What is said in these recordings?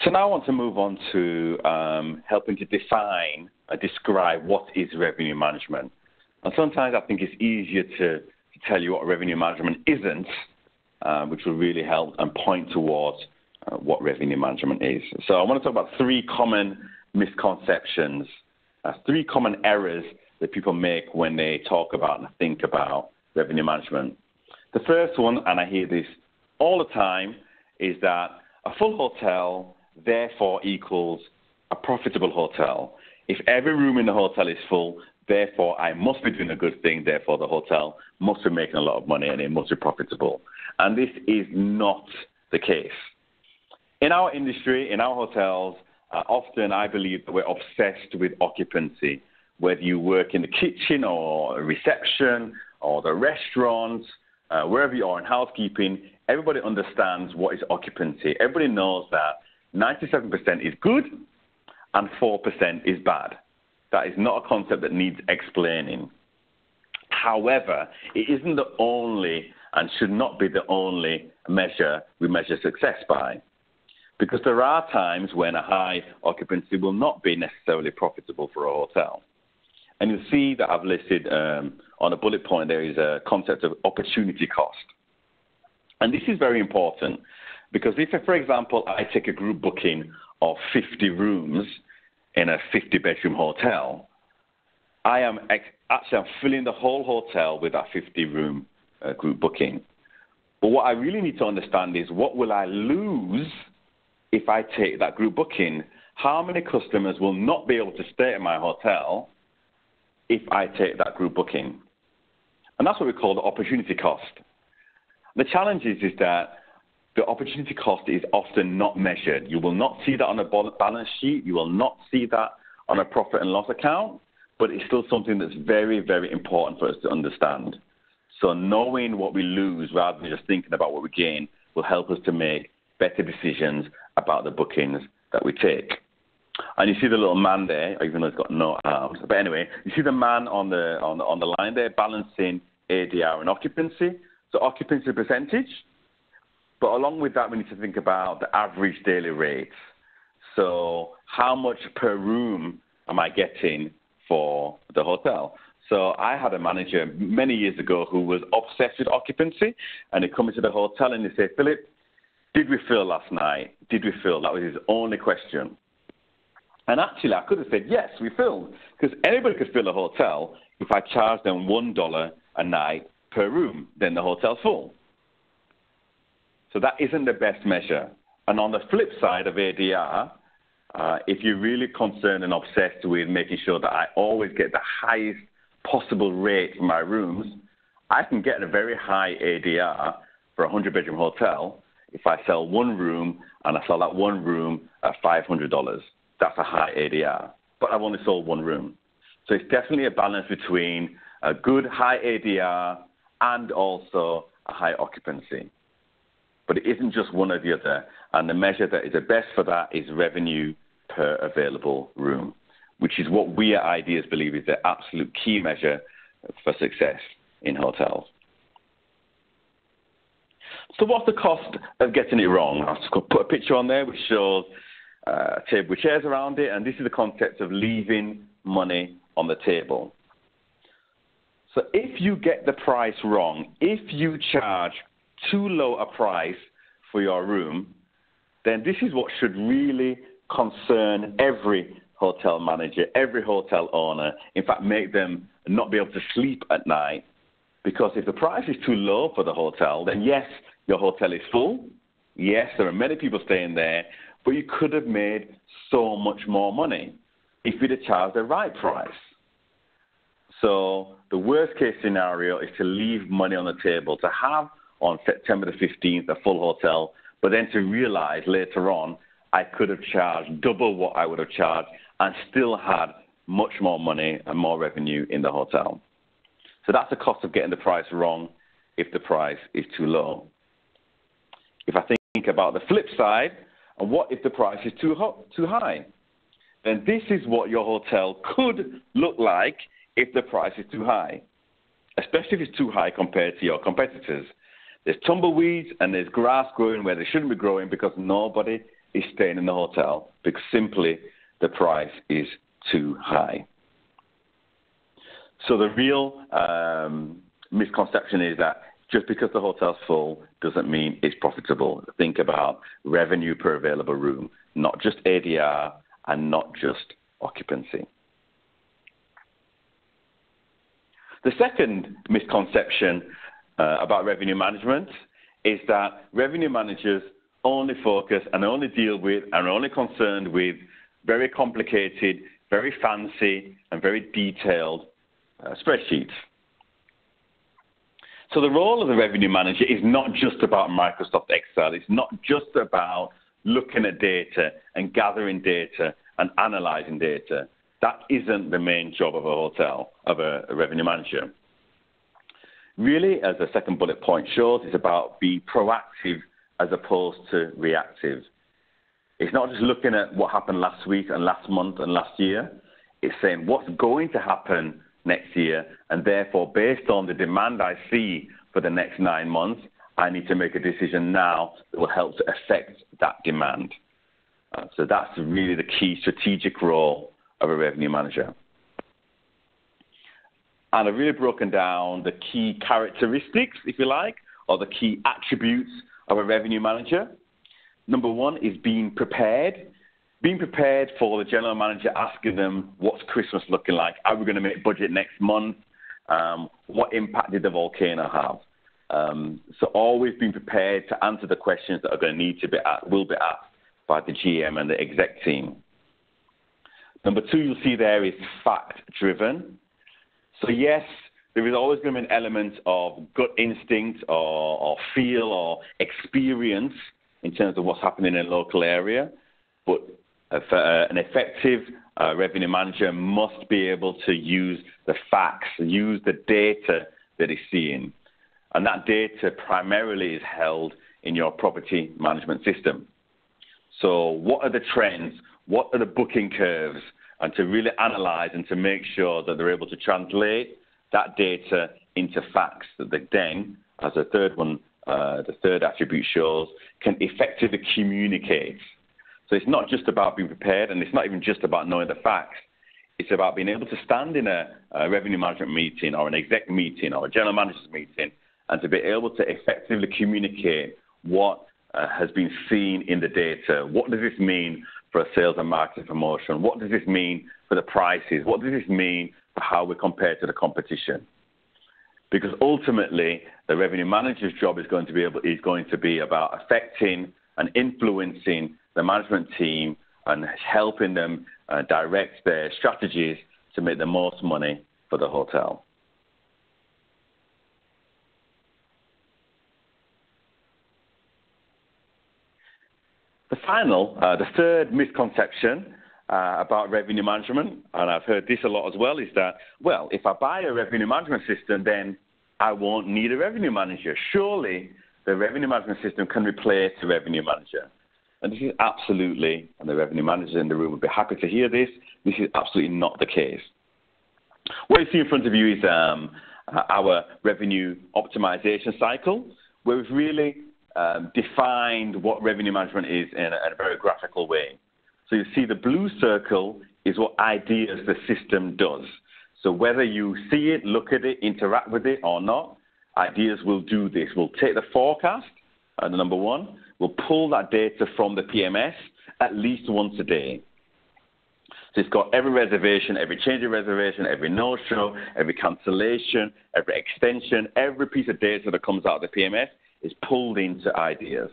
So now I want to move on to helping to define and describe what is revenue management. And sometimes I think it's easier to tell you what revenue management isn't, which will really help and point towards what revenue management is. So I want to talk about three common misconceptions, three common errors that people make when they talk about and think about revenue management. The first one, and I hear this all the time, is that a full hotel therefore equals a profitable hotel. If every room in the hotel is full, therefore I must be doing a good thing, therefore the hotel must be making a lot of money and it must be profitable. And this is not the case. In our industry, in our hotels, often I believe that we're obsessed with occupancy, whether you work in the kitchen or reception or the restaurant, wherever you are in housekeeping, everybody understands what is occupancy. Everybody knows that 97% is good and 4% is bad. That is not a concept that needs explaining. However, it isn't the only and should not be the only measure we measure success by, because there are times when a high occupancy will not be necessarily profitable for a hotel. And you'll see that I've listed on a bullet point, there is a concept of opportunity cost. And this is very important because if, for example, I take a group booking of 50 rooms in a 50-bedroom hotel, I am I'm filling the whole hotel with that 50-room group booking. But what I really need to understand is what will I lose if I take that group booking? How many customers will not be able to stay at my hotel if I take that group booking? And that's what we call the opportunity cost. The challenge is that the opportunity cost is often not measured. You will not see that on a balance sheet. You will not see that on a profit and loss account, but it's still something that's very, very important for us to understand. So knowing what we lose rather than just thinking about what we gain will help us to make better decisions about the bookings that we take. And you see the little man there, even though he's got no arms. But anyway, you see the man on the line there balancing ADR and occupancy. So occupancy percentage. But along with that, we need to think about the average daily rates. So how much per room am I getting for the hotel? So I had a manager many years ago who was obsessed with occupancy, and he'd come into the hotel and he'd say, Philip, did we fill last night? Did we fill? That was his only question. And actually, I could have said, yes, we filled, because anybody could fill a hotel if I charged them $1 a night per room, then the hotel's full. So that isn't the best measure. And on the flip side of ADR, if you're really concerned and obsessed with making sure that I always get the highest possible rate for my rooms, I can get a very high ADR for a 100-bedroom hotel if I sell one room and I sell that one room at $500. That's a high ADR, but I've only sold one room. So it's definitely a balance between a good high ADR and also a high occupancy. But it isn't just one or the other. And the measure that is the best for that is revenue per available room, which is what we at Ideas believe is the absolute key measure for success in hotels. So what's the cost of getting it wrong? I'll just put a picture on there which shows a table with chairs around it, and this is the concept of leaving money on the table. So if you get the price wrong, if you charge too low a price for your room, then this is what should really concern every hotel manager, every hotel owner, in fact, make them not be able to sleep at night. Because if the price is too low for the hotel, then yes, your hotel is full. Yes, there are many people staying there, but you could have made so much more money if you'd have charged the right price. So the worst case scenario is to leave money on the table, to have on September the 15th a full hotel, but then to realize later on I could have charged double what I would have charged and still had much more money and more revenue in the hotel. So that's the cost of getting the price wrong if the price is too low. If I think about the flip side, and what if the price is too high? Then this is what your hotel could look like if the price is too high, especially if it's too high compared to your competitors. There's tumbleweeds and there's grass growing where they shouldn't be growing because nobody is staying in the hotel because simply the price is too high. So the real misconception is that just because the hotel's full doesn't mean it's profitable. Think about revenue per available room, not just ADR and not just occupancy. The second misconception about revenue management is that revenue managers only focus and only deal with and are only concerned with very complicated, very fancy, and very detailed spreadsheets. So the role of the revenue manager is not just about Microsoft Excel. It's not just about looking at data and gathering data and analyzing data. That isn't the main job of a hotel, of a revenue manager. Really, as the second bullet point shows, it's about being proactive as opposed to reactive. It's not just looking at what happened last week and last month and last year. It's saying what's going to happen next year, and therefore, based on the demand I see for the next 9 months, I need to make a decision now that will help to affect that demand. So that's really the key strategic role of a revenue manager. And I've really broken down the key characteristics, if you like, or the key attributes of a revenue manager. Number one is being prepared. Being prepared for the general manager asking them, what's Christmas looking like? Are we going to make budget next month? What impact did the volcano have? So always being prepared to answer the questions that are going to need to be will be asked by the GM and the exec team. Number two, you'll see there is fact-driven. So yes, there is always going to be an element of gut instinct or feel or experience in terms of what's happening in a local area, but an effective revenue manager must be able to use the facts, use the data that he's seeing. And that data primarily is held in your property management system. So what are the trends? What are the booking curves? And to really analyze and to make sure that they're able to translate that data into facts that they then, as a third one, the third attribute shows, can effectively communicate. So it's not just about being prepared, and it's not even just about knowing the facts. It's about being able to stand in a revenue management meeting or an exec meeting or a general manager's meeting and to be able to effectively communicate what has been seen in the data. What does this mean for a sales and marketing promotion? What does this mean for the prices? What does this mean for how we compare to the competition? Because ultimately, the revenue manager's job is going to be about affecting and influencing the management team and helping them direct their strategies to make the most money for the hotel. The third misconception about revenue management, and I've heard this a lot as well, is that, well, if I buy a revenue management system, then I won't need a revenue manager. Surely the revenue management system can replace the revenue manager. And this is absolutely, and the revenue managers in the room would be happy to hear this, this is absolutely not the case. What you see in front of you is our revenue optimization cycle, where we've really defined what revenue management is in a very graphical way. So you see the blue circle is what ideas the system does. So whether you see it, look at it, interact with it or not, ideas will do this. We'll take the forecast, the number one, we'll pull that data from the PMS at least once a day. So it's got every reservation, every change of reservation, every no-show, every cancellation, every extension, every piece of data that comes out of the PMS is pulled into ideas.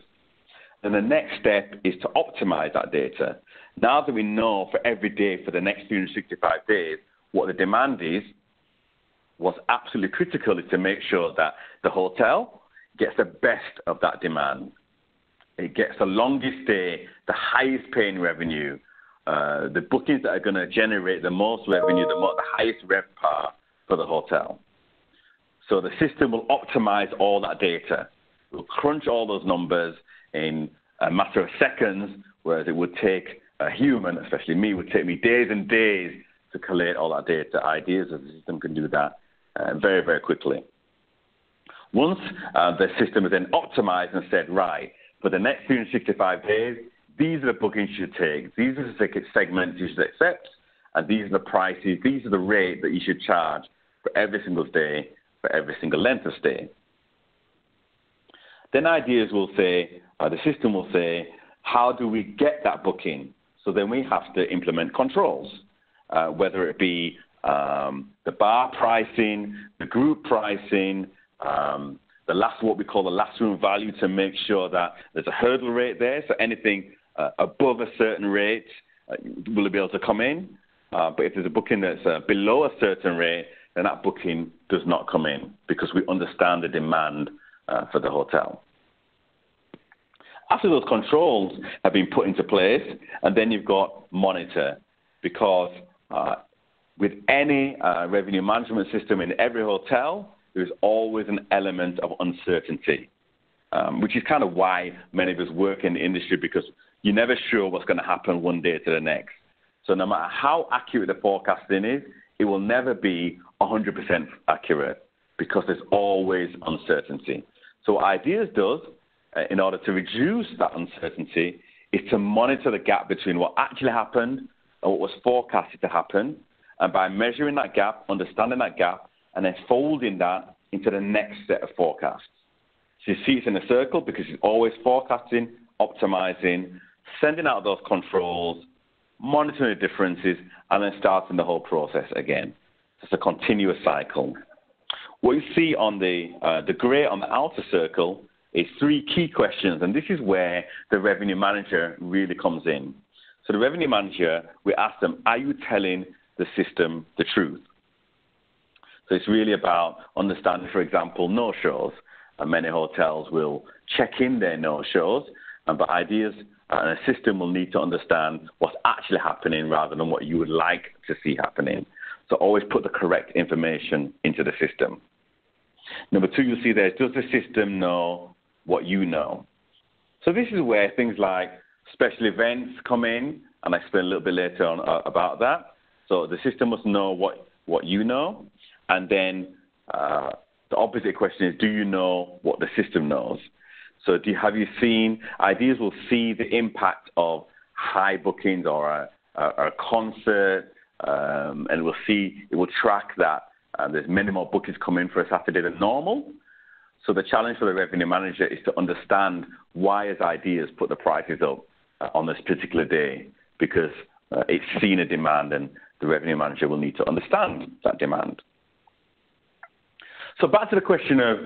And the next step is to optimize that data. Now that we know for every day for the next 365 days what the demand is, what's absolutely critical is to make sure that the hotel gets the best of that demand. It gets the longest stay, the highest paying revenue, the bookings that are going to generate the most revenue, the highest RevPAR for the hotel. So the system will optimize all that data. It will crunch all those numbers in a matter of seconds, whereas it would take a human, especially me, would take me days and days to collate all that data. Ideas of the system can do that very, very quickly. Once the system is then optimized and said, right, for the next 365 days, these are the bookings you should take, these are the segments you should accept, and these are the prices, these are the rate that you should charge for every single stay, for every single length of stay. Then ideas will say, the system will say, how do we get that booking? So then we have to implement controls, whether it be the bar pricing, the group pricing, what we call the last room value, to make sure that there's a hurdle rate there. So anything above a certain rate will be able to come in. But if there's a booking that's below a certain rate, then that booking does not come in because we understand the demand for the hotel. After those controls have been put into place, and then you've got monitor, because with any revenue management system in every hotel, there's always an element of uncertainty, which is kind of why many of us work in the industry, because you're never sure what's going to happen one day to the next. So no matter how accurate the forecasting is, it will never be 100% accurate because there's always uncertainty. So what Ideas does, in order to reduce that uncertainty, is to monitor the gap between what actually happened and what was forecasted to happen. And by measuring that gap, understanding that gap, and then folding that into the next set of forecasts. So you see it's in a circle because it's always forecasting, optimizing, sending out those controls, monitoring the differences, and then starting the whole process again. It's a continuous cycle. What you see on the gray on the outer circle is 3 key questions, and this is where the revenue manager really comes in. So the revenue manager, we ask them, are you telling the system the truth? So it's really about understanding, for example, no-shows. Many hotels will check in their no-shows, but Ideas and a system will need to understand what's actually happening rather than what you would like to see happening. So always put the correct information into the system. Number 2, you'll see there, does the system know what you know? So this is where things like special events come in, and I explain a little bit later on about that. So the system must know what you know, and then the opposite question is, do you know what the system knows? So have you seen, Ideas will see the impact of high bookings or a concert, and it will track that there's many more bookings coming for a Saturday than normal. So the challenge for the revenue manager is to understand why has Ideas put the prices up on this particular day, because it's seen a demand, and the revenue manager will need to understand that demand. So back to the question of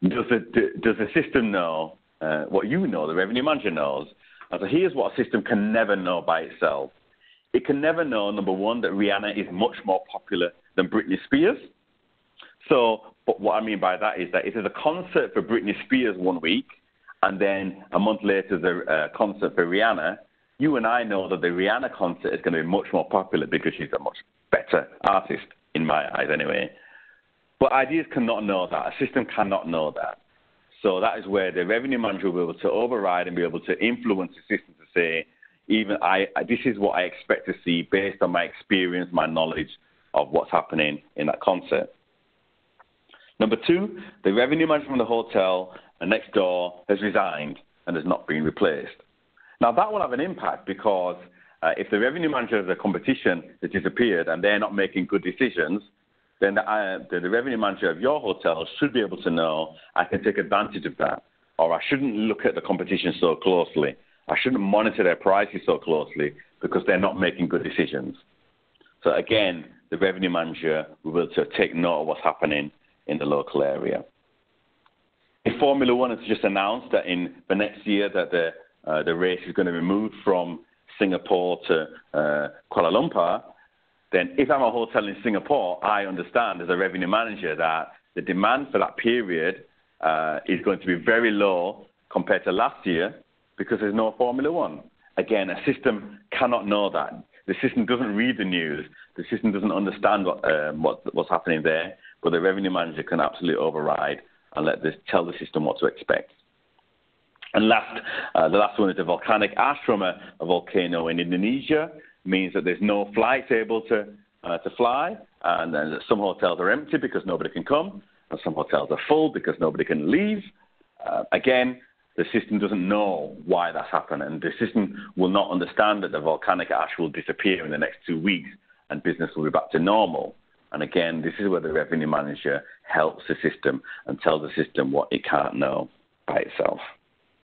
does the system know what you know, the revenue manager knows? And so here's what a system can never know by itself. It can never know, number 1, that Rihanna is much more popular than Britney Spears. So but what I mean by that is that if there's a concert for Britney Spears one week, and then a month later there's a concert for Rihanna, you and I know that the Rihanna concert is going to be much more popular because she's a much better artist, in my eyes anyway. But Ideas cannot know that. A system cannot know that. So that is where the revenue manager will be able to override and be able to influence the system to say, this is what I expect to see based on my experience, my knowledge of what's happening in that concert. Number 2, the revenue manager from the hotel next door has resigned and has not been replaced. Now, that will have an impact because if the revenue manager of the competition has disappeared and they're not making good decisions, then the revenue manager of your hotel should be able to know, I can take advantage of that, or I shouldn't look at the competition so closely. I shouldn't monitor their prices so closely because they're not making good decisions. So again, the revenue manager will be able to take note of what's happening in the local area. If Formula One has just announced that for next year that the race is going to be moved from Singapore to Kuala Lumpur, then if I'm a hotel in Singapore, I understand as a revenue manager that the demand for that period is going to be very low compared to last year because there's no Formula One. Again, a system cannot know that. The system doesn't read the news. The system doesn't understand what's happening there, but the revenue manager can absolutely override and tell the system what to expect. And the last one is the volcanic ash from a volcano in Indonesia means that there's no flights able to fly, and then some hotels are empty because nobody can come, and some hotels are full because nobody can leave. Again, the system doesn't know why that's happened, and the system will not understand that the volcanic ash will disappear in the next 2 weeks and business will be back to normal. And again, this is where the revenue manager helps the system and tells the system what it can't know by itself.